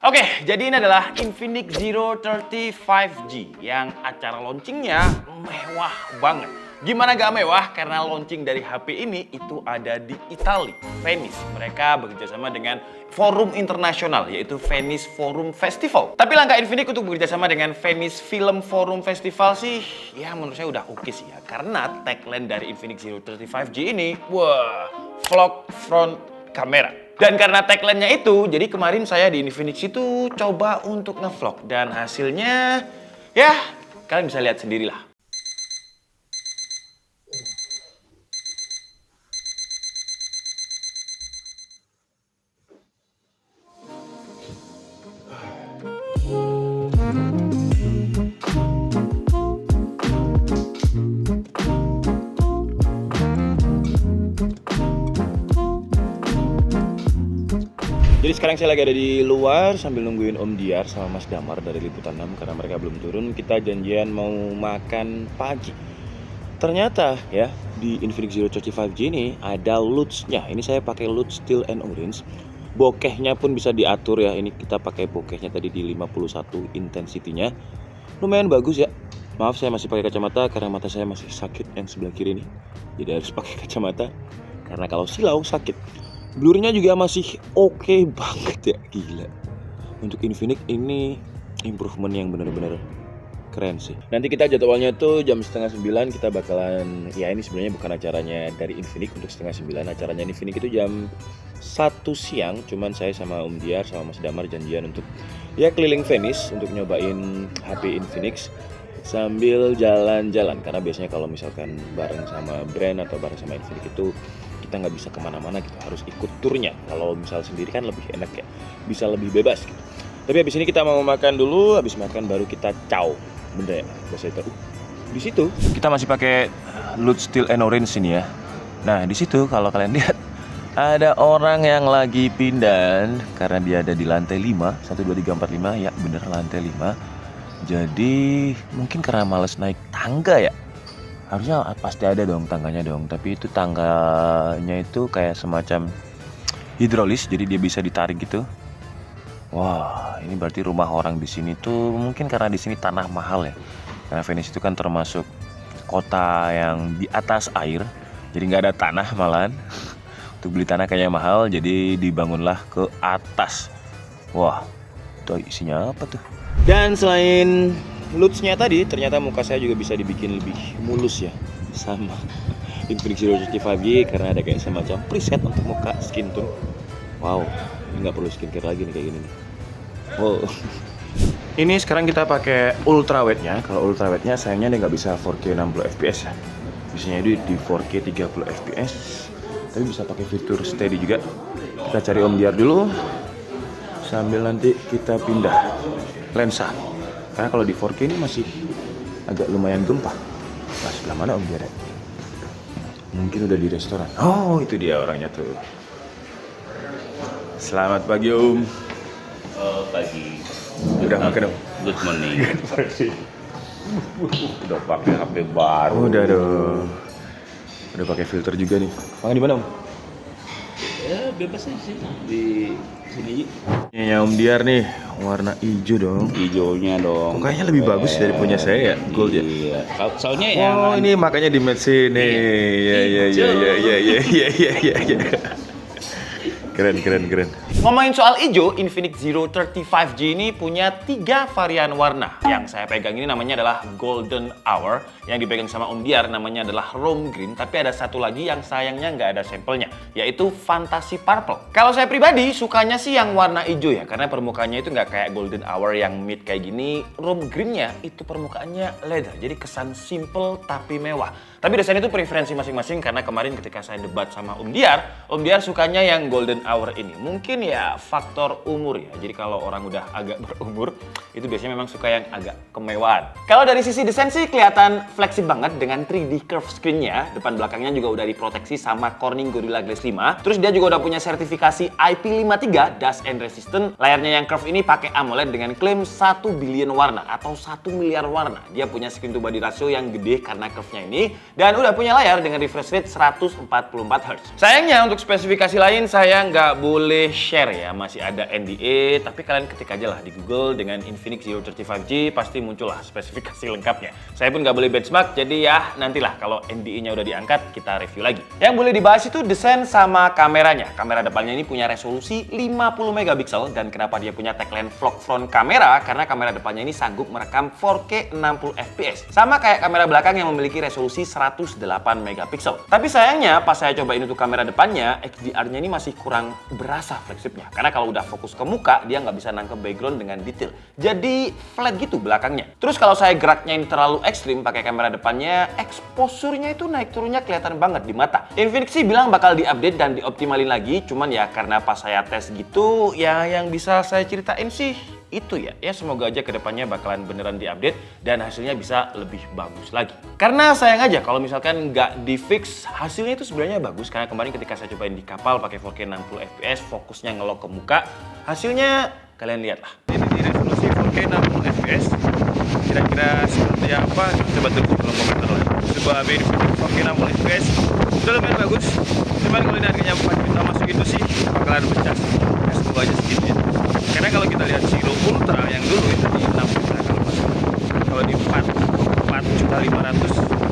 Oke, jadi ini adalah Infinix Zero 35G yang acara launchingnya mewah banget. Gimana gak mewah? Karena launching dari HP ini itu ada di Italia, Venice. Mereka bekerjasama dengan forum internasional, yaitu Venice Forum Festival. Tapi langkah Infinix untuk bekerjasama dengan Venice Film Forum Festival sih, ya menurut saya udah oke sih ya. Karena tagline dari Infinix Zero 35G ini, wah, vlog front kamera. Dan karena tagline-nya itu, jadi kemarin saya di Infinix itu coba untuk ngevlog. Dan hasilnya, ya kalian bisa lihat sendirilah. Jadi sekarang saya lagi ada di luar sambil nungguin Om Diar sama Mas Damar dari Liputan 6 karena mereka belum turun. Kita janjian mau makan pagi. Ternyata ya di Infinix Zero 35G ini ada LUTs-nya. Ini saya pakai LUTs Steel and Orange. Bokehnya pun bisa diatur ya. Ini kita pakai bokehnya tadi di 51 intensity-nya. Lumayan bagus ya. Maaf saya masih pakai kacamata karena mata saya masih sakit yang sebelah kiri nih. Jadi harus pakai kacamata karena kalau silau sakit. Blurnya juga masih oke banget ya, gila. Untuk Infinix ini improvement yang benar-benar keren sih. Nanti kita jadwalnya tuh jam 8:30 kita bakalan, ya ini sebenarnya bukan acaranya dari Infinix untuk 8:30. Acaranya Infinix itu jam 1 siang. Cuman saya sama Om Diar sama Mas Damar janjian untuk ya keliling Venice untuk nyobain HP Infinix sambil jalan-jalan. Karena biasanya kalau misalkan bareng sama brand atau bareng sama Infinix itu kita nggak bisa kemana-mana gitu, harus ikut turnya. Kalau misal sendiri kan lebih enak ya, bisa lebih bebas gitu. Tapi habis ini kita mau makan dulu, habis makan baru kita ciao. Bener ya, bahasa itu. Di situ kita masih pakai LUTs Steel and Orange ini ya. Nah di situ kalau kalian lihat ada orang yang lagi pindah karena dia ada di lantai 5, 1, 2, 3, 4, 5 ya bener lantai 5. Jadi mungkin karena males naik tangga ya. Harusnya pasti ada dong tangganya dong, tapi itu tangganya itu kayak semacam hidrolis, jadi dia bisa ditarik gitu. Wah, ini berarti rumah orang di sini tuh mungkin karena di sini tanah mahal ya. Karena Venice itu kan termasuk kota yang di atas air, jadi nggak ada tanah malahan. Untuk beli tanah kayaknya mahal, jadi dibangunlah ke atas. Wah, itu isinya apa tuh? Dan selain LUTs-nya tadi, ternyata muka saya juga bisa dibikin lebih mulus ya sama Infinix Zero 35G karena ada kayak semacam preset untuk muka skin tone. Wow, ini nggak perlu skincare lagi nih kayak gini nih. Wow. Ini sekarang kita pakai ultrawide-nya. Kalau ultrawide-nya sayangnya dia nggak bisa 4K 60 fps ya. Biasanya itu di 4K 30 fps. Tapi bisa pakai fitur steady juga. Kita cari Om Diar dulu sambil nanti kita pindah lensa. Karena kalau di 4K ini masih agak lumayan gempa. Nah, sebelah mana Om Diar? Mungkin udah di restoran. Oh, itu dia orangnya tuh. Selamat pagi Om. Oh, pagi. Udah makan Om? Good morning. Udah pakai HP baru. Udah dong. Udah pakai filter juga nih. Makan di mana Om? Ya bebas aja sih di sini. Ini Om Diar nih, warna hijau dong. Hijaunya dong. Kayaknya lebih bagus dari punya saya ya, gold ya. Iya. Soalnya yang Oh, ini makanya di match sini. Iya iya. Keren. Ngomongin soal hijau, Infinix Zero 35G ini punya 3 varian warna. Yang saya pegang ini namanya adalah Golden Hour. Yang dipegang sama Om Diar namanya adalah Rome Green. Tapi ada satu lagi yang sayangnya nggak ada sampelnya, yaitu Fantasy Purple. Kalau saya pribadi sukanya sih yang warna hijau ya, karena permukaannya itu nggak kayak Golden Hour yang mid kayak gini. Rome Green-nya itu permukaannya leather, jadi kesan simple tapi mewah. Tapi dasarnya itu preferensi masing-masing karena kemarin ketika saya debat sama Om Diar sukanya yang Golden Hour ini. Mungkin ya faktor umur ya. Jadi kalau orang udah agak berumur, itu biasanya memang suka yang agak kemewahan. Kalau dari sisi desain sih kelihatan fleksibel banget dengan 3D curve screen-nya. Depan belakangnya juga udah diproteksi sama Corning Gorilla Glass 5. Terus dia juga udah punya sertifikasi IP53 Dust and Resistant. Layarnya yang curve ini pakai AMOLED dengan klaim 1 billion warna atau 1 miliar warna. Dia punya screen to body ratio yang gede karena curve-nya ini. dan udah punya layar dengan refresh rate 144Hz. Sayangnya untuk spesifikasi lain saya nggak boleh share ya, masih ada NDA, tapi kalian ketik aja lah di Google dengan Infinix Zero 35G pasti muncullah spesifikasi lengkapnya. Saya pun nggak boleh benchmark, jadi ya nantilah kalau NDA-nya udah diangkat kita review lagi. Yang boleh dibahas itu desain sama kameranya. Kamera depannya ini punya resolusi 50 megapiksel dan kenapa dia punya tagline vlog front kamera? Karena kamera depannya ini sanggup merekam 4K 60 fps. Sama kayak kamera belakang yang memiliki resolusi 108 megapiksel. Tapi sayangnya pas saya cobain untuk kamera depannya, HDR-nya ini masih kurang berasa fleksibnya. Karena kalau udah fokus ke muka, dia nggak bisa nangkep background dengan detail. Jadi flat gitu belakangnya. Terus kalau saya geraknya ini terlalu ekstrim pakai kamera depannya, exposure-nya itu naik turunnya kelihatan banget di mata. Infinix sih bilang bakal diupdate dan dioptimalin lagi, cuman ya karena pas saya tes gitu, ya yang bisa saya ceritain sih itu ya semoga aja kedepannya bakalan beneran diupdate dan hasilnya bisa lebih bagus lagi. Karena sayang aja kalau misalkan nggak di fix, hasilnya itu sebenarnya bagus karena kemarin ketika saya cobain di kapal pakai 4K 60 fps, fokusnya ngelok ke muka, hasilnya kalian lihat lah. Ini di resolusi 4K 60 fps, kira-kira seperti apa? Coba terus belum komentar lah. Sebuah HB 4K 60 fps itu lumayan bagus. Cuman kalau ini harganya 4 juta masuk itu sih bakalan pecah. Ya, semoga aja segitu ya. Karena kalau kita lihat Zero Ultra yang dulu itu di 6 juta kalau di 4.500.000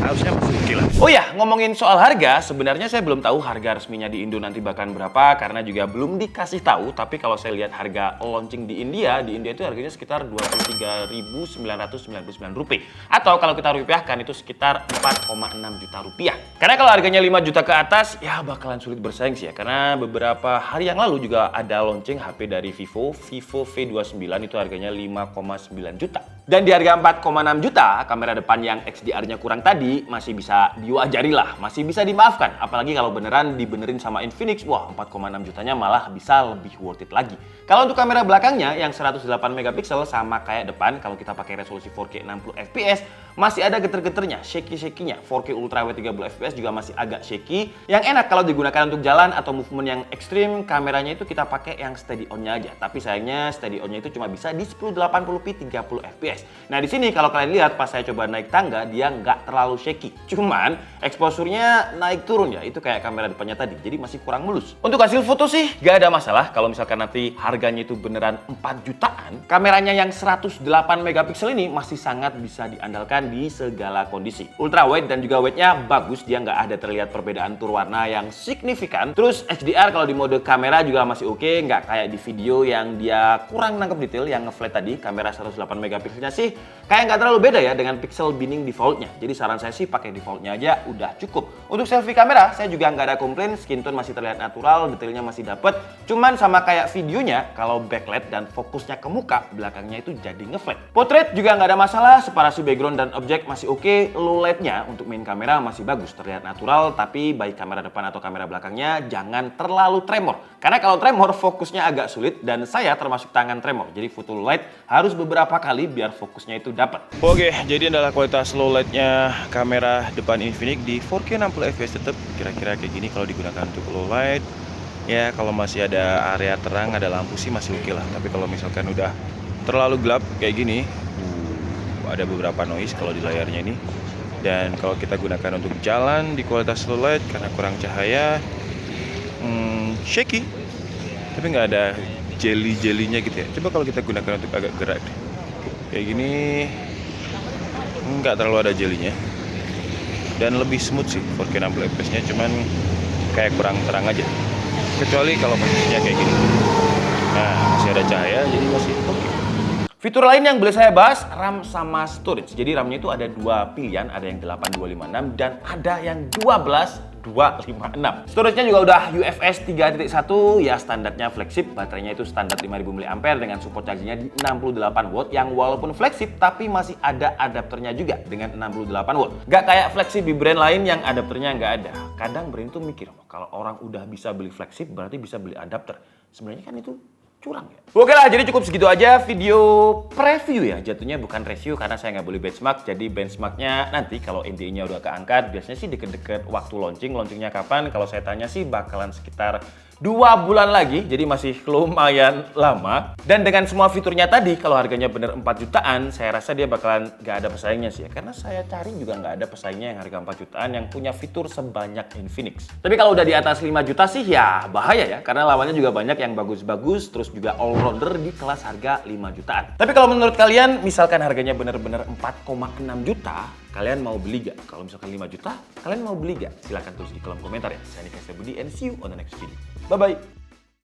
harusnya masih oke lah. Oh ya, ngomongin soal harga, sebenarnya saya belum tahu harga resminya di Indo nanti bakalan berapa karena juga belum dikasih tahu. Tapi kalau saya lihat harga launching di India itu harganya sekitar Rp23.999. Atau kalau kita rupiahkan itu sekitar 4,6 juta rupiah. Karena kalau harganya 5 juta ke atas, ya bakalan sulit bersaing sih ya. Karena beberapa hari yang lalu juga ada launching HP dari Vivo V29 itu harganya 5,9 juta. Dan di harga 4,6 juta, kamera depan yang HDR-nya kurang tadi masih bisa diwajari lah, masih bisa dimaafkan. Apalagi kalau beneran dibenerin sama Infinix, wah 4,6 jutanya malah bisa lebih worth it lagi. Kalau untuk kamera belakangnya yang 108 megapiksel sama kayak depan, kalau kita pakai resolusi 4K 60 fps, masih ada geter-geternya, shaky-shaky-nya. 4K Ultra W 30 fps juga masih agak shaky. Yang enak kalau digunakan untuk jalan atau movement yang ekstrim, kameranya itu kita pakai yang steady on-nya aja. Tapi sayangnya steady on-nya itu cuma bisa di 1080p 30 fps. Nah di sini kalau kalian lihat pas saya coba naik tangga, dia nggak terlalu shaky. Cuman exposure-nya naik turun ya, itu kayak kamera depannya tadi. Jadi masih kurang mulus. Untuk hasil foto sih nggak ada masalah. Kalau misalkan nanti harganya itu beneran 4 jutaan, kameranya yang 108 megapiksel ini masih sangat bisa diandalkan di segala kondisi. Ultra wide dan juga wide-nya bagus, dia nggak ada terlihat perbedaan tur warna yang signifikan. Terus HDR kalau di mode kamera juga masih oke, nggak kayak di video yang dia kurang nangkep detail yang nge-flat tadi. Kamera 108 megapikselnya sih kayak nggak terlalu beda ya dengan pixel binning defaultnya. Jadi saran saya sih pakai defaultnya aja udah cukup. Untuk selfie kamera saya juga nggak ada komplain, skin tone masih terlihat natural, detailnya masih dapet. Cuman sama kayak videonya, kalau backlight dan fokusnya ke muka, belakangnya itu jadi nge-flat. Portrait juga nggak ada masalah, separasi background dan objek masih oke. Low light-nya untuk main kamera masih bagus, terlihat natural, tapi baik kamera depan atau kamera belakangnya jangan terlalu tremor. Karena kalau tremor fokusnya agak sulit dan saya termasuk tangan tremor. Jadi foto low light harus beberapa kali biar fokusnya itu dapat. Oke, jadi adalah kualitas low light-nya kamera depan Infinix di 4K 60 fps tetap kira-kira kayak gini kalau digunakan untuk low light. Ya kalau masih ada area terang, ada lampu sih masih oke lah. Tapi kalau misalkan udah terlalu gelap kayak gini, ada beberapa noise kalau di layarnya ini. Dan kalau kita gunakan untuk jalan di kualitas low light karena kurang cahaya, shaky. Tapi nggak ada jelly-jellynya gitu ya. Coba kalau kita gunakan untuk agak gerak kayak gini, nggak terlalu ada jelinya dan lebih smooth sih 4K 60 fps-nya, cuman kayak kurang terang aja. Kecuali kalau posisinya kayak gini. Nah, masih ada cahaya jadi masih oke. Fitur lain yang boleh saya bahas, RAM sama storage. Jadi RAM-nya itu ada dua pilihan, ada yang 8256 dan ada yang 12256. Storage-nya juga udah UFS 3.1, ya standarnya flagship. Baterainya itu standar 5000 mAh dengan support chargingnya di 68 watt yang walaupun flagship tapi masih ada adapternya juga dengan 68 watt. Gak kayak flagship di brand lain yang adapternya nggak ada. Kadang brand itu mikir, kalau orang udah bisa beli flagship berarti bisa beli adapter. Sebenarnya kan itu curang ya. Oke lah, jadi cukup segitu aja video preview ya. Jatuhnya bukan review karena saya nggak boleh benchmark. Jadi benchmarknya nanti kalau NDA-nya udah keangkat, biasanya sih deket-deket waktu launching. Launchingnya kapan? Kalau saya tanya sih bakalan sekitar 2 bulan lagi, jadi masih lumayan lama. Dan dengan semua fiturnya tadi, kalau harganya bener 4 jutaan, saya rasa dia bakalan gak ada pesaingnya sih ya. Karena saya cari juga gak ada pesaingnya yang harga 4 jutaan yang punya fitur sebanyak Infinix. Tapi kalau udah di atas 5 juta sih ya bahaya ya. Karena lawannya juga banyak yang bagus-bagus, terus juga all-rounder di kelas harga 5 jutaan. Tapi kalau menurut kalian, misalkan harganya bener-bener 4,6 juta, kalian mau beli gak? Kalau misalkan 5 juta, kalian mau beli gak? Silahkan tulis di kolom komentar ya. Saya Nika Budi and see you on the next video. Bye-bye.